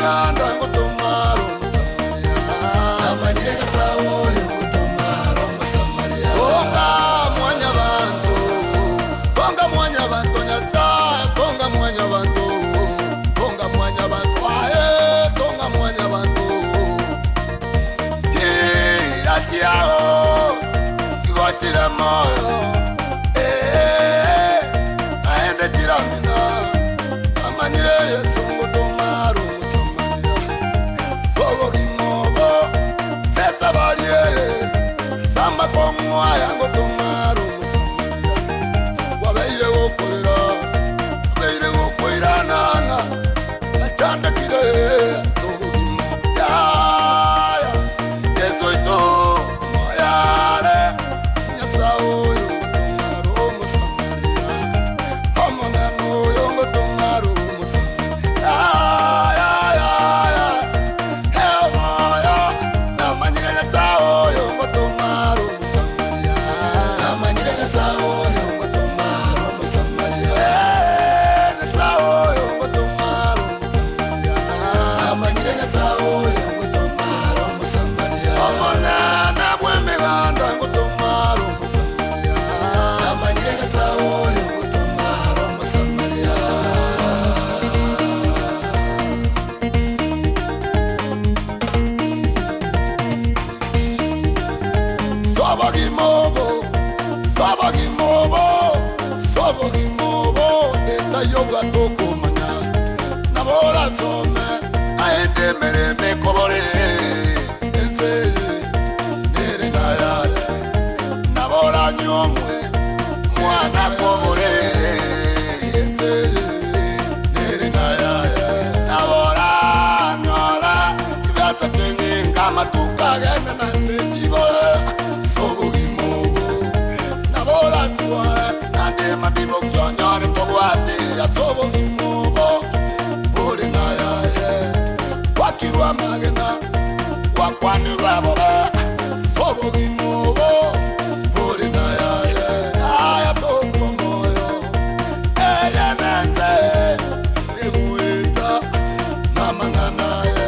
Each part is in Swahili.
miganda ngutumara Omusamaria namanyire Nyasaye oyo ngutumara Omusamaria konga mwanya bantu Nyasaye konga mwanya bantu ae konga mwanya bantu tiao kiwatira moyo aende tiramina amanyire Yesu ngutumara Omusamaria sobo gimobo sesa barie samba komwaya ngutumara Omusamaria wabeire gukorera wabeire gukoiranana achanda kire sobo gimobo ya Yesu ito moyare Nyasaye oyo ngutumara Omusamaria omong'ano oyo ngutumara Omusamaria namanyire Nyasaye oyo ngutumara Omusamaria namanyire Nyasaye oyo ngutumara Omusamaria Nyasaye oyo ngutumara Omusamaria namanyire Nyasaye oyo ngutumara Omusamaria omwana bw'emiganda ngutumara Omusamaria namanyire Nyasaye oyo ngutumara Omusamaria sobo gimobo etayoga tokomanya nabora some aende mereme kobore ense nere nayale nabora nyomwe mwana kobore ense nere nayale nabora nyola chibata tenye kama tukagenda nande chibora sobo gimobo nabora tuwa nande mabibo kyonyore tobwate atobo gimobo buri nayaye wakirwa magena wakwanirwa bora sobo gimobo buri nayaye aya toko moyo elemente ebuita mama nanaye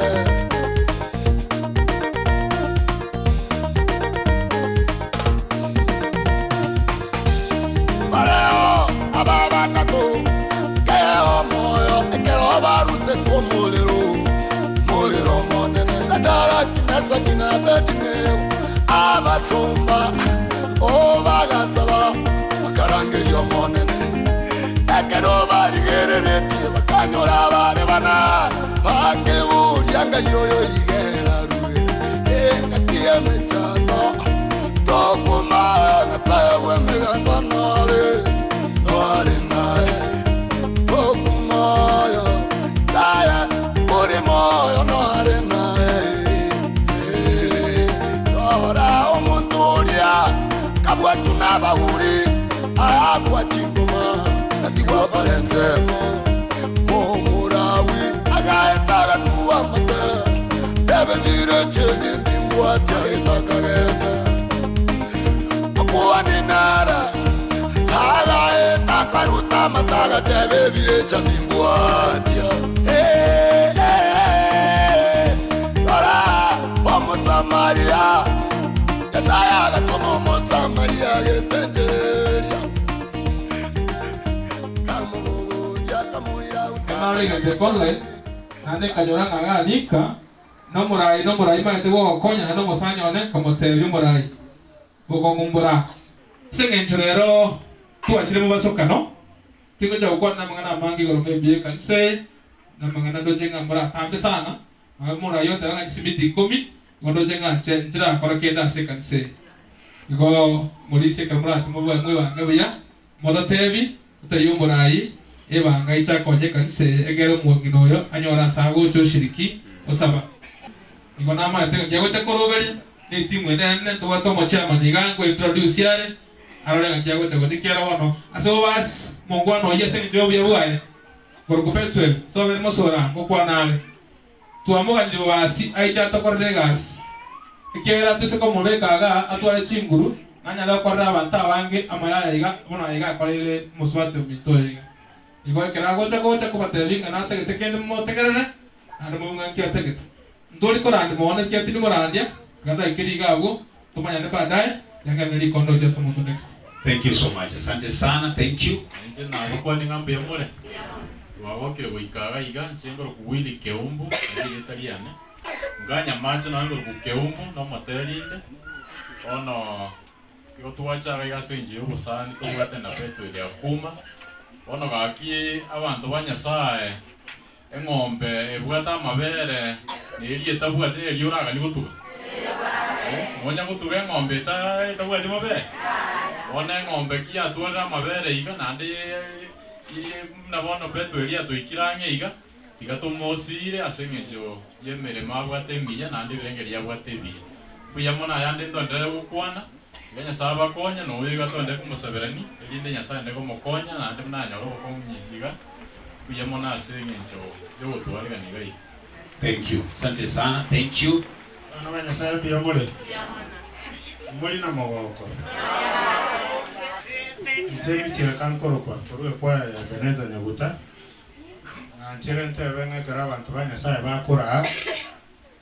Bareo ababakatu keo moyo ekero barute komuliro muliro monene sadara kinasa kinabetine abasumba obagasaba bakarangerio monene ekero barigerereti bakanyora barebana bakeburianga yoyo yigera ruwe ekakieme chano tokuma Nyasaye bw'emiganda nore naye tokumayo Nyasaye uri moyo nore naye ora omuntu uria kabwatu n'abahuri ayakwa kingoma natigwa balenzemo omurawi agaenda agatuwa amata ebezire kyegindi mbwati ahitakagenda akuwaninara agaenda karuta amataga tebebire kyadimbwatya ora Omusamaria Nyasaye agatuma Omusamaria getenjeria kamuburia kamuira Nalingete konle ane kanyora ng'anika no murai maete gokonya no musanyone kamotebyo murai gokongumbura sengentrero tuachire mu basokano tingo cha ukwana mangana mangi goromebye kanse na mangana doje ngambura tambe sana murai yote anga simiti 10 ngodoje ngache njira akora kenda se kanse igo mulise kamura tumubwa mwibange buya modotebi utayo murai ebanga ichakonye kanse egero mwonginoyo anyora sago cyo shiriki osaba igo nama yatego yago chakoroberi ni timu ene to mochama nigango introduce yare arore ngajago chago tikera wono aso bas mongwano yese ni jobu yabuaye gorgufetwe so be mosora kokwa nale tuamoga ndio basi aicha tokorne gas ikera tuse ko mubeka ga atware chinguru nanyala korra banta wange amaya yiga bona yiga korere muswate mitoyiga igo kera gocha kubate binga na tekende mo tekerene ande munga kyo tegit ndoli ko rande mo na kyo tini mo rande ganda ikiri gago tumanya ne baadaye yanga meli kondo Yesu mtu next. Thank you so much. Asante sana. Thank you. Nje na kwa ni ngambe mole. Wawakire guikara iga nchengoro kuwili keumbu ari italiane. Nganya macho na ngoro kukeumbu no materiinde. Ono yo tuwacha ga senji ubusani tubate na peto ile akuma. Ono gaki abantu banyasaye engombe ebwata amabere neri etabwate eri oraga ni gutuga. Monya gutuga engombe etabwate amabere. Ona ngombe kia tuara amabere iga nande na bono peto eri atoikirange iga tumosire asengejo yemere mabwate mbiya nande birengeri yabwate biya. Buya mona yande ndondere gukwana ngenya saba konya no wiga tonde kumusaberani elinde nyasaye ndego mokonya nande mnanya ro konyi iga buya mona asengejo yo tuarga niga. Thank you. Asante sana. Thank you. Ana banya sabe biya mole. Mole na mawoko. Nchegi chira kankoro kwa turuwe kwa ya Beneza Nyaguta. Nchiri ntewe ngekera abantu banyasaye bakura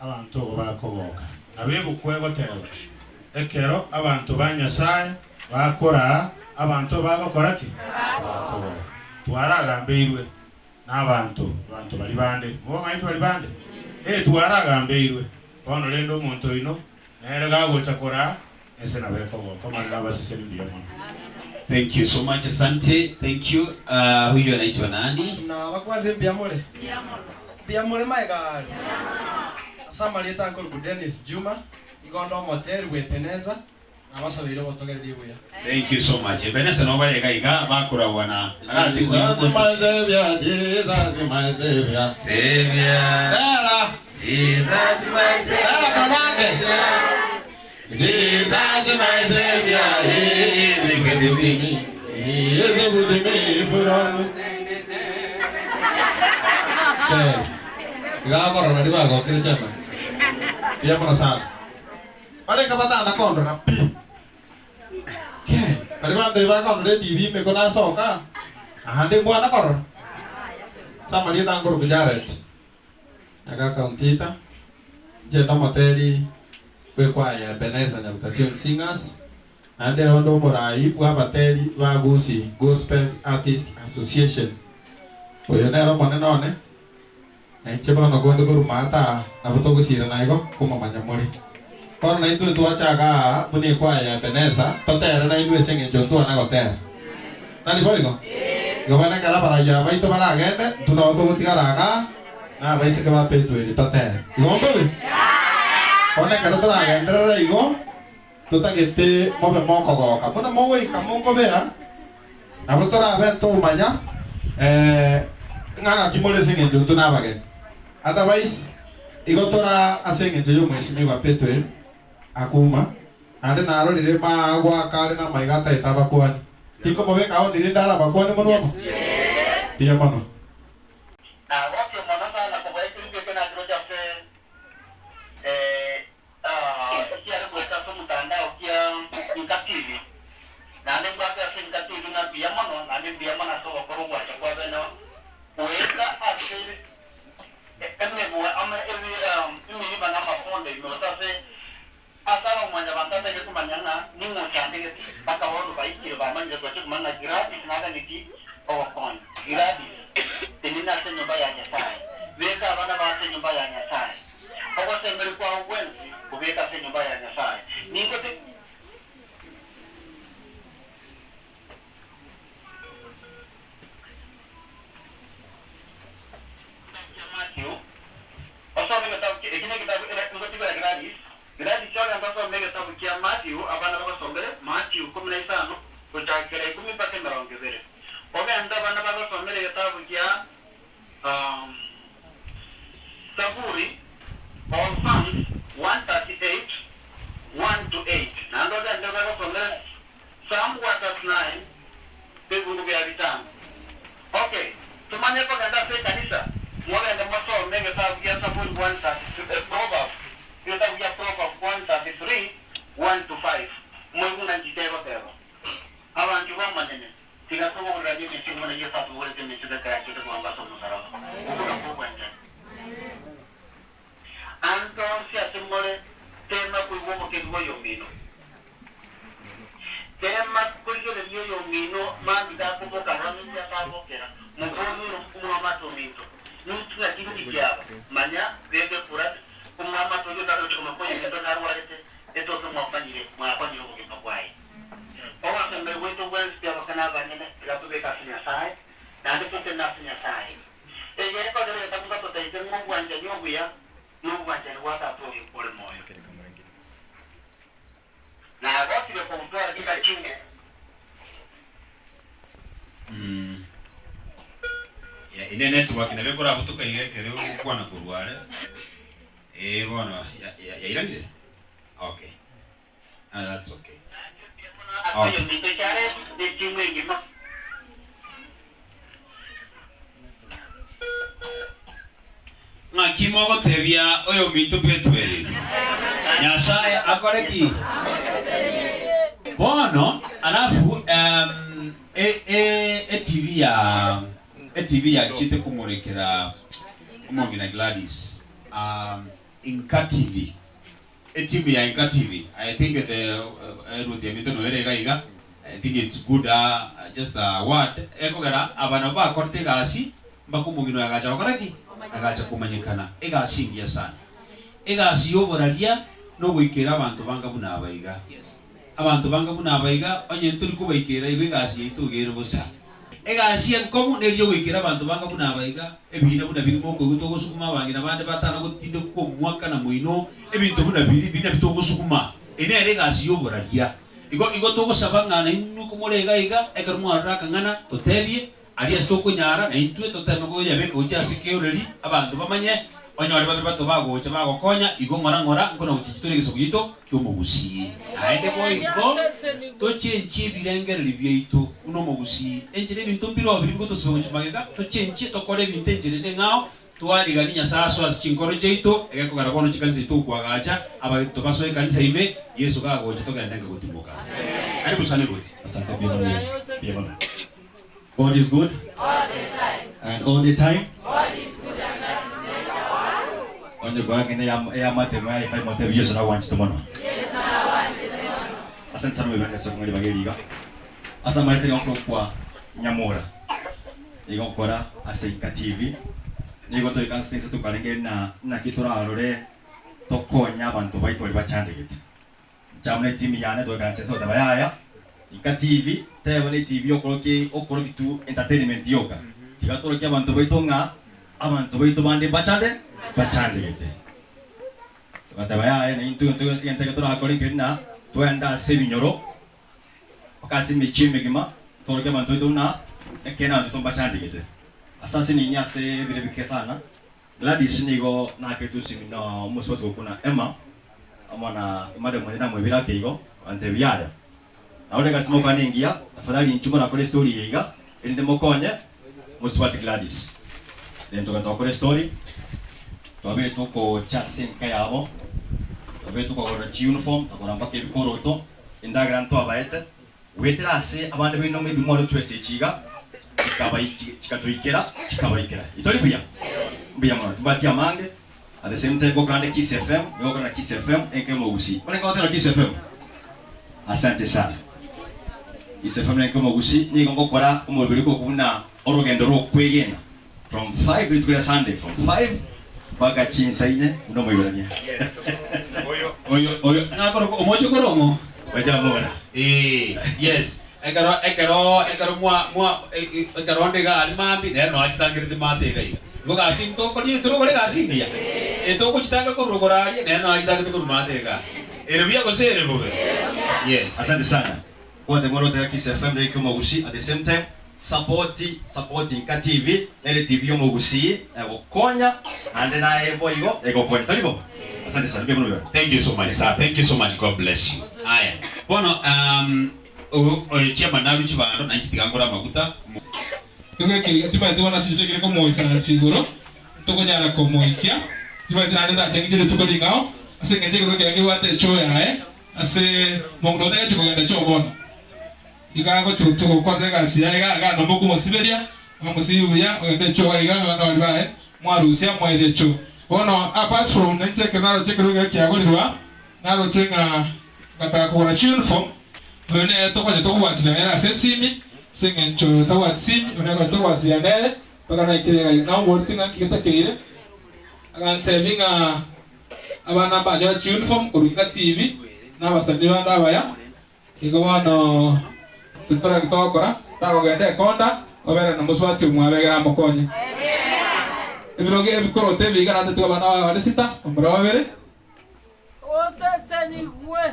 abantu bakoboka. Nabigu kwego tewe. Ekero abantu banyasaye bakura abantu bagakora ki? Bakoboka. Twaragambirwe n'abantu bali bande. Mubo ngaitu bali bande. Twaragambirwe. Bono lendo omuntu ino nere gagocha kora ese nabekoboka manda basisemi biyamo. Thank you so much. Asante. Thank you. Huyu anaitwa nani? Na wakwande Biamole. Biamole maiga. Sama leta ko Dennis Juma. Igondo motel wepeneza. Na wasabira botogera dibuya. Thank you so much. Benesa no bale gaiga bakura wana. Jesus my Savior, Jesus my Savior. Savior. Jesus my Savior. Jesus my Savior, He is with me. He is with me for all. Gabor na diba ko kile chama. Pia mo sana. Pare kabata na kondo na pi. Ke, pare ba diba kondo de TV me ko na soka. Ahande mo na kor. Sama dia tangkor bijaret. Aga kauntita. Jenda moteli. Kwe kwa ya Beneza Nyaguta Singers ande ondo morai kwa bateri wa Gusi Gospel Artist Association oyo nero maneno ne cheba no gondo guru mata abuto gusira naigo kuma manyamuri kono na itu tuachaga puni kwa ya Beneza totera na ilu esenge jonto na gotera tani boigo gobana kala para ya baito para agende tuno to gutigaraga na baise ke ba petu iri totera ngombe one kata teraga ndera igo tutagete mobe moko goka pona mowe ikamoko bea abutora bento manya ngana kimole singe njo tunabage otherwise igo tora asenge njo mheshimiwa Petwe akuma ande naro lile magwa kale na maigata itaba kwani tiko mobe kao lile ndara bakwani mono pia mono na wote mwana sana kwa hiyo tulikuwa na droja fe kia rekosa kwa mtandao kia nikativi na ndio kwa kia nikativi na pia mono na ndio mono so kwa kwa kwa beno uweza asili kama bwa ama hivi mimi bana mafonde mtase asala mwanja bantata yetu manyana ni mchande mpaka wao baikire ba manja kwa sababu maana gratis na hata niki coin gratis tenina se nyumba ya Nyasaye weka bana ba se nyumba ya Nyasaye kwa sembele kwa uwenzi kuweka se nyumba ya Nyasaye ningo te Matthew also nimetabu ikine kitabu ngotiba gratis gratis chole ambapo mbele kitabu kia Matthew abana baba sombele Matthew 15 kutakira 10 mpaka ndaongezere obe anda bana baba sombele kitabu kia Zaburi or Psalms 138 1 to 8 na ndo ndio baba sombele Psalm 139 Biblia vya vitano. Okay, tumanye kwa kanda se kanisa mwana ndio maso mbele kitabu kia Zaburi 133 Proverbs kitabu kia Proverbs 133 1 to 5 Mungu anajiteva teva hawa ndio manene tinasoma kwa radio ni chuma na hiyo sababu wote ni cheza kaya kitu kwa ambapo msaraba. Mungu anakuwa nje. yo mino tema kullo le yo mino mandi da como cabrón ya pago que era mo como mato mito no tuya kitu kia manya vege pura como mato yo da como kwa ni ndo na wale eto to mo fanyile mwa kwa ni ko kwa ai owa se me wento wen stia kana ba ni la tu be ka sinya sai na de ko na sinya sai e ye ko de ta ko to te mo wan je yo buya no wan je wa ta to por el moyo na agora que eu comprei aqui da China. Ya ine network na bekora butuka igekere ukwana kurware. Bono ya iranire. Okay. That's okay. Ayo mito chare de China ngima. Ngakimo gotebia oyo mito petwere. Nyasaye akoreki. Bono alafu TV ya chite kumurekera umongina Gladys Inka TV TV ya Inka TV. I think the I think it's good just a word ekogera abana ba korte gasi bakumugino agacha bakoraki agacha kumanyekana egasingia sana egasi yoboraria no gwikira abantu banga buna abaiga abantu banga buna abaiga onye turi kubaikira igasi itugere busa egasi enkomu neryo gwikira abantu banga buna abaiga ebina buna biri moko gutogusukuma bangira bande batana gutinde ko mwaka na muino ebintu buna biri bina bitogusukuma ene egasi yoboraria igo togusabangana inu kumurega iga ekarmu araka ngana totebie ali stoko nyara na intwe toteme ko yabe ko jasike ureri abantu bamanye onyore babiri bato bagocha bagokonya igo ngora ngono guchiture gisogito cyomugusi aende ko igo tochenchi birengereri byeito uno mugusi enjire bintu mbiro babiri ngo tosibe guchimagega tochenchi tokore binte enjire ngao twari ganinya saso asichinkoro jeito egeko garakono chikanisa itu kwagacha abaito baso ekanisa ime Yesu gagocha togenda ngagutimuka karibu sana goti. Asante Bwana. God is good all the time, and all the time God is good, and that is nature. Onye gora ngene ya matema ya ifai mote Yesu na wanchi tomono. Yesu na wanchi tomono. Asante sana wewe ngasa ngali bageliga. Asa maite yoko kwa nyamura. Igo kora asa Inka TV. Nigo to ikanse tu kalenge na kitura arore tokonya abantu baito bachandegete. Jamne timi yana to ikanse so tabaya Inka TV tebone TV okoroki tu entertainment yoka tigatoroki abantu baito nga abantu baito bande bachande gete batabaya na intu yentega tora akori kirina tuenda sebinyoro pakasi michime gima toroki abantu baito na ekena tu bachande gete asasi ni nyase birebike sana Gladys nigo na ketu simino muswato kuna Emma amana imade mwana mwebira keigo ante biaya naone kasimo kaningia tafadhali nchumba na kole story yiga ende mokonye muswati Gladys dentro ka tokore story tobe toko chasin kayabo tobe toko ora uniform akora mpake bikoroto indagra nto abaete weterase abande bino mebi moro twese chiga chikatoikera itori buya mwana tibati amange at the same time go grande Kiss FM go na Kiss FM enkemo usi ole ka otera Kiss FM asante sana Kiss FM enkemo usi ni ngo kora umubiri ko kuna orugendo ro kwegena from 5 to Sunday from 5 baga chinsaine no moyanya yes oyo ngakoro omocho koromo bajamora yes ekaro mwa ndega alimambi neno achitangirite matega iga ngoga tinto kodi turo kole gasindia eto kuchitanga korogorali neno achitangirite korumatega erubia gosere bobe yes asante sana wote moro tera Kiss FM ndio kama usi at the same time supporting Inka TV ele TV yo mogusi konya ande na ebo igo ego pone talibo asante sana bienvenue. Thank you so much sir, thank you so much, God bless you. Haya bono chema na ruchi bando na nchitigangora maguta tiba tiba sisi tukiri ko moyo sana siguro tokonyara ko moikia tiba tena nda tengije tukoli ngao ase ngeje ko kenge wate choya ase mongdo da chiko ngenda chobona iga ko chutu ko ndega sia iga no moku mosiberia amusibuya ngende choya iga no libae mwarusia mwede cho bono apart from nche kenaro chekero ga kiagolirwa nalo tenga kata ko na uniform bene to ko to wasiliana na sesimi sengencho to wasimi unako to wasiliana paka na kile na wortinga kita kile agante binga abana banya uniform kuringa TV na basadi bana baya iko bano tutara kitokora tago gende konda obera na muswati mwabegera mokonye ibiroge bikoro tebi igana tuka bana wale sita ombrawere oseseni gwe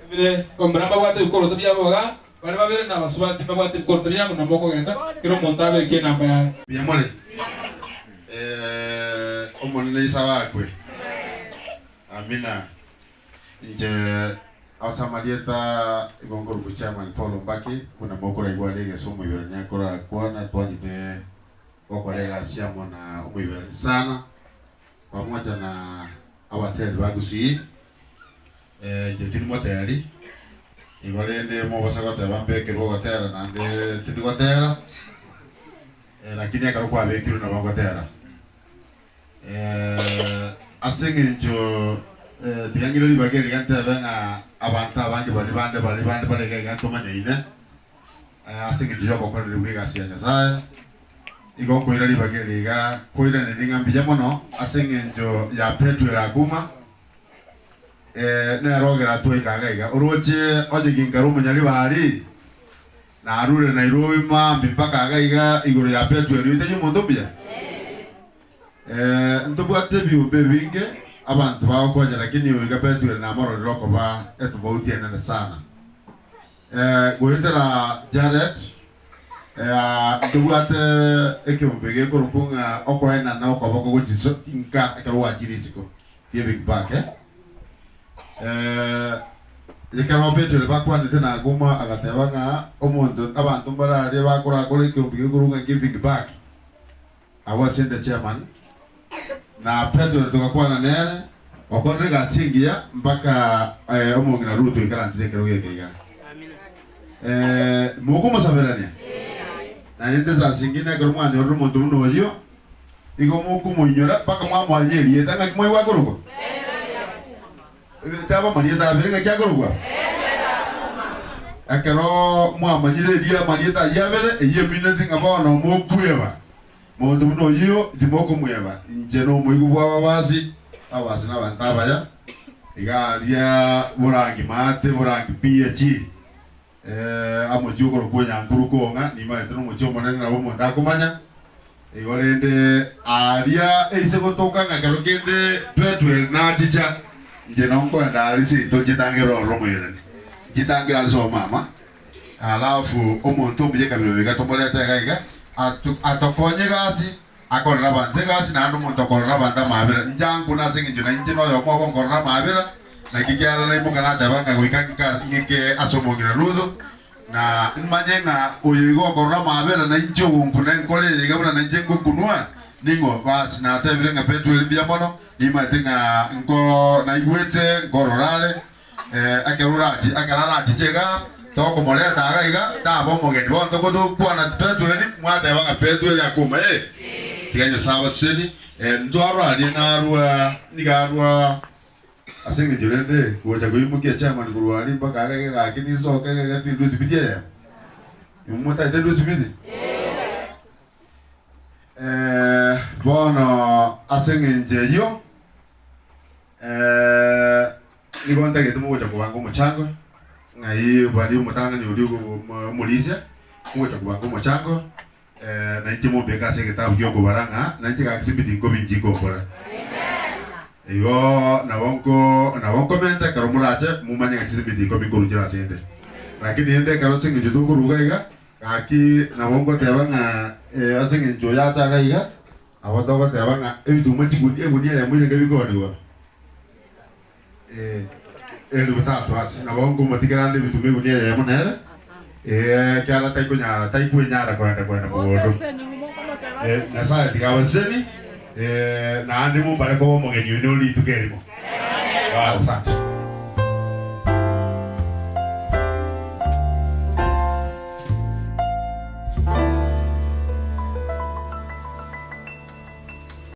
ibire ombramba wate bikoro tebi yaboga bale babere na baswati babate bikoro tebi yabo na moko genda kiro montabe ke namba ya Biamole. Omonene isawakwe. Amina. Nje Ausamalieta igongoro kuchama Paulo Mbaki kuna mokora igwalege somo yoranya kora kuona twajite wakolega siamo na umwibirani sana pamoja na awateli bagusi jetini moteri igolende mo basagota bambeke rogotera nande tini gotera lakini akarukwa bekiru na bagotera asengenjo biyangiro libageri gante benga abanta abange bali bande ganto manyaine asengenjo yoko kwa libuga sianya sai igo koira libageri ga koira ninga mbijamono asengenjo ya Petro la kuma na rogera tuikaga iga uroche oje gingaru munyali bari na arure Nairobi mambi mpaka ga iga igoro ya Petro rite yumondo bya ntobwate biube binge abantu bakonya lakini wiga Petro na moro roko ba etubauti ene sana goitera Jared ntobwate ekyombege korukunga okoena na okoboko gochiso tinka akarwa chirisiko ye big back yekama Petro bakwandite na goma agatebanga omuntu abantu barari bakora kore ekyombege korunga giving back awasende chairman na Petro tukakuwa na nene wakonde gasingia mpaka omongina Ruto ikaranzire kero yekega muko musaberania na ende za singine kero mwana oro muntu muno yo igo muko munyora paka mwa mwanyeri etanga kimwe wakoruko taba marieta berega kyakoruko akero mwa manyire dia marieta yabere eyemine zinga bono mokuyeba muntu muno yo dimoko muyeba njeno muigu bwa bazi abasi na bantabaya igalia burangi mate burangi PH amojuko rukonya ngurukonga ni ma etno mucho monene na bomo ndakumanya igorende alia eise gotoka ngakarokende Petro na ticha njeno ngo ndalisi tojitangiro romuyere jitangira so mama alafu omuntu mbije kabiro bigatomoleta gaiga atokonye gasi akorera bante gasi na ndo muntu akorera banta mabira njangu na singi jina njino yo kwa korera mabira na kikyara na imuka na tabanga kuikanga ngeke asomongira rudo na manyenga uyigo korera mabira na njo ngunkuna nkole yigabura na njengo kunwa ningo basi na tabirenga Petro biamono imatenga ngo na igwete ngororale akeruraji akararaji chega toko moleta agaiga tabo mogeni bondo godo kwana Petro ni mwata banga Petro ya kuma tiganyo sawa tseni ndwaro ali na arwa nigarwa asinge jolende kuja kuimukia chama ni kurwali mpaka agaiga akini soka ga ti lusi bidia yumota te lusi bidi bono asinge njeyo ni gonta ke tumo kuja kubango mchango ngai bali mutanga ni uligo mulisia kuja kubango mchango na ntimo beka se kitabu kyo baranga na ntika kisibidi ngo binji ko bora iyo na wonko menta karo murache mumanya kisibidi ko biko rujira sende lakini ende karo singi judu ko rugaiga kaki na wonko tebanga asingi njoya ta gaiga awodo tebanga ebidu machigundi egunia ya mwine gabiko ndiwa elu tatu asi na wongo motigrande bitume gunia ya monere kala tai kunyara kwenda mugondo na saa tikawaseni na andi mu bare ko mo ngeni no li tukerimo asante